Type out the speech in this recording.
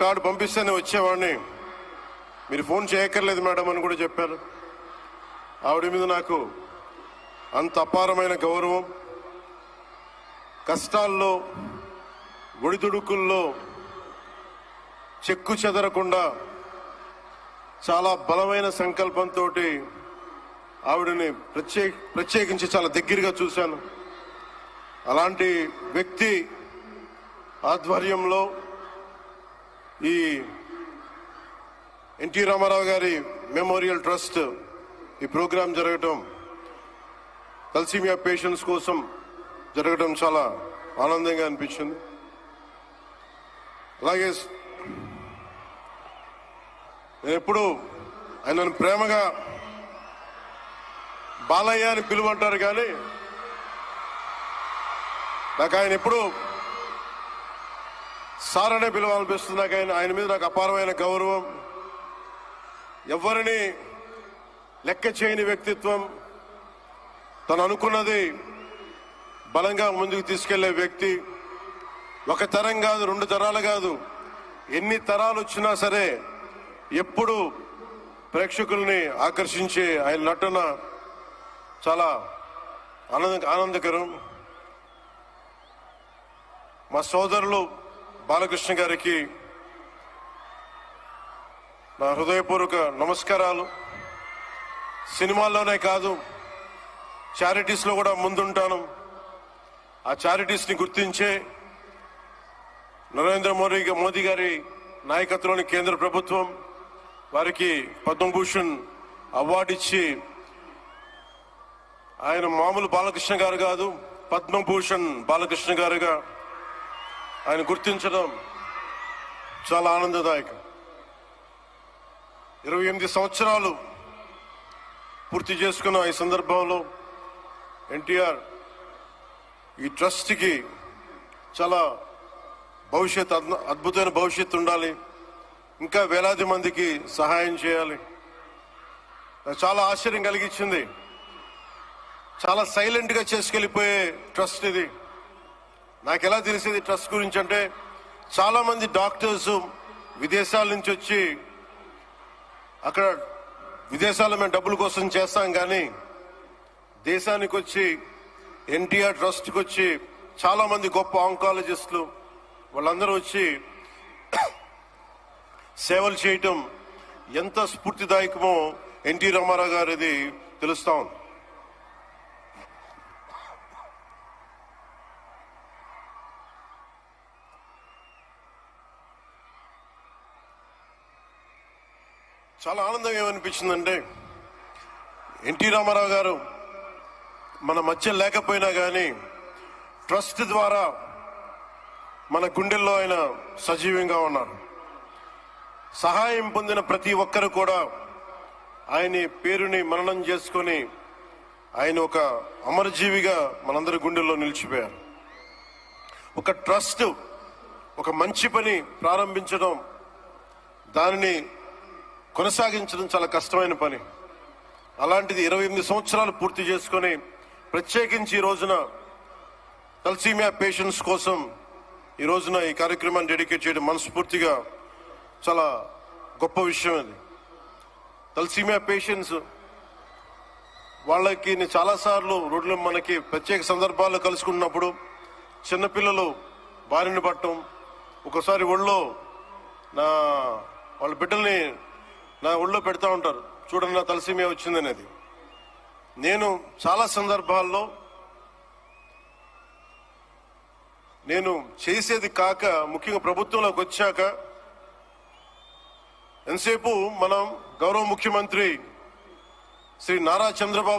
Card పంపిస్తేనే వచ్చేవాడిని, మీరు phone చేయక్కర్లేదు మేడం అని కూడా చెప్పారు. ఆవిడ మీద నాకు అంత అపారమైన గౌరవం. కష్టాల్లో ఒడిదుడుకుల్లో చెక్కు చెదరకుండా చాలా బలమైన సంకల్పంతో ఆవిడని ప్రత్యేకించి చాలా దగ్గరగా చూశాను. అలాంటి వ్యక్తి ఆధ్వర్యంలో ఈ ఎన్టీ రామారావు గారి మెమోరియల్ ట్రస్ట్ ఈ ప్రోగ్రాం జరగటం, తలసీమియా పేషెంట్స్ కోసం జరగడం చాలా ఆనందంగా అనిపించింది. అలాగే నేను ఎప్పుడు ఆయనను ప్రేమగా బాలయ్య అని పిలువంటారు, కానీ నాకు ఆయన ఎప్పుడు సార్ అనే పిలవాలనిపిస్తుంది. నాకు ఆయన మీద నాకు అపారమైన గౌరవం. ఎవరిని లెక్క చేయని వ్యక్తిత్వం, తను అనుకున్నది బలంగా ముందుకు తీసుకెళ్లే వ్యక్తి. ఒక తరం కాదు, 2 తరాలు కాదు, ఎన్ని తరాలు వచ్చినా సరే ఎప్పుడు ప్రేక్షకుల్ని ఆకర్షించే ఆయన నటన చాలా ఆనందకరం. మా సోదరులు బాలకృష్ణ గారికి నా హృదయపూర్వక నమస్కారాలు. సినిమాల్లోనే కాదు, చారిటీస్లో కూడా ముందుంటాను. ఆ చారిటీస్ని గుర్తించే నరేంద్ర మోదీ గారి నాయకత్వంలోని కేంద్ర ప్రభుత్వం వారికి పద్మభూషణ్ అవార్డు ఇచ్చి, ఆయన మామూలు బాలకృష్ణ గారు కాదు, పద్మభూషణ్ బాలకృష్ణ గారుగా ఆయన గుర్తించడం చాలా ఆనందదాయకం. 28 సంవత్సరాలు పూర్తి చేసుకున్న ఈ సందర్భంలో ఎన్టీఆర్ ఈ ట్రస్ట్కి చాలా అద్భుతమైన భవిష్యత్తు ఉండాలి, ఇంకా వేలాది మందికి సహాయం చేయాలి. చాలా ఆశ్చర్యం కలిగించింది. చాలా సైలెంట్గా చేసుకెళ్ళిపోయే ట్రస్ట్ ఇది. నాకు ఎలా తెలిసేది ట్రస్ట్ గురించి అంటే, చాలా మంది డాక్టర్స్ విదేశాల నుంచి వచ్చి అక్కడ విదేశాల్లో మేము డబ్బుల కోసం చేస్తాం, కానీ దేశానికి వచ్చి ఎన్టీఆర్ ట్రస్ట్కి వచ్చి చాలా మంది గొప్ప ఆంకాలజిస్టులు వాళ్ళందరూ వచ్చి సేవలు చేయటం ఎంత స్ఫూర్తిదాయకమో ఎన్టీ రామారావు గారిది తెలుస్తా ఉంది. చాలా ఆనందం ఏమనిపించిందంటే, ఎన్టీ రామారావు గారు మన మధ్య లేకపోయినా కానీ ట్రస్ట్ ద్వారా మన గుండెల్లో ఆయన సజీవంగా ఉన్నారు. సహాయం పొందిన ప్రతి ఒక్కరు కూడా ఆయన పేరుని మననం చేసుకొని ఆయన ఒక అమరజీవిగా మనందరి గుండెల్లో నిలిచిపోయారు. ఒక ట్రస్ట్, ఒక మంచి పని ప్రారంభించడం, దానిని కొనసాగించడం చాలా కష్టమైన పని. అలాంటిది 28 సంవత్సరాలు పూర్తి చేసుకొని ప్రత్యేకించి ఈ రోజున తలసీమియా పేషెంట్స్ కోసం ఈ రోజున ఈ కార్యక్రమాన్ని డెడికేట్ చేయడం మనస్ఫూర్తిగా చాలా గొప్ప విషయం. అది తలసీమియా పేషెంట్స్ వాళ్ళకి నేను చాలాసార్లు రోడ్లు మనకి ప్రత్యేక సందర్భాల్లో కలుసుకున్నప్పుడు చిన్నపిల్లలు బారిన పట్టడం, ఒకసారి ఒళ్ళో వాళ్ళ బిడ్డల్ని నా ఒళ్ళో పెడతా ఉంటారు, చూడండి నా తలసీమియా వచ్చిందనేది. నేను చాలా సందర్భాల్లో నేను చేసేది కాక, ముఖ్యంగా ప్రభుత్వంలోకి వచ్చాక ఎంతసేపు మనం గౌరవ ముఖ్యమంత్రి శ్రీ నారా చంద్రబాబు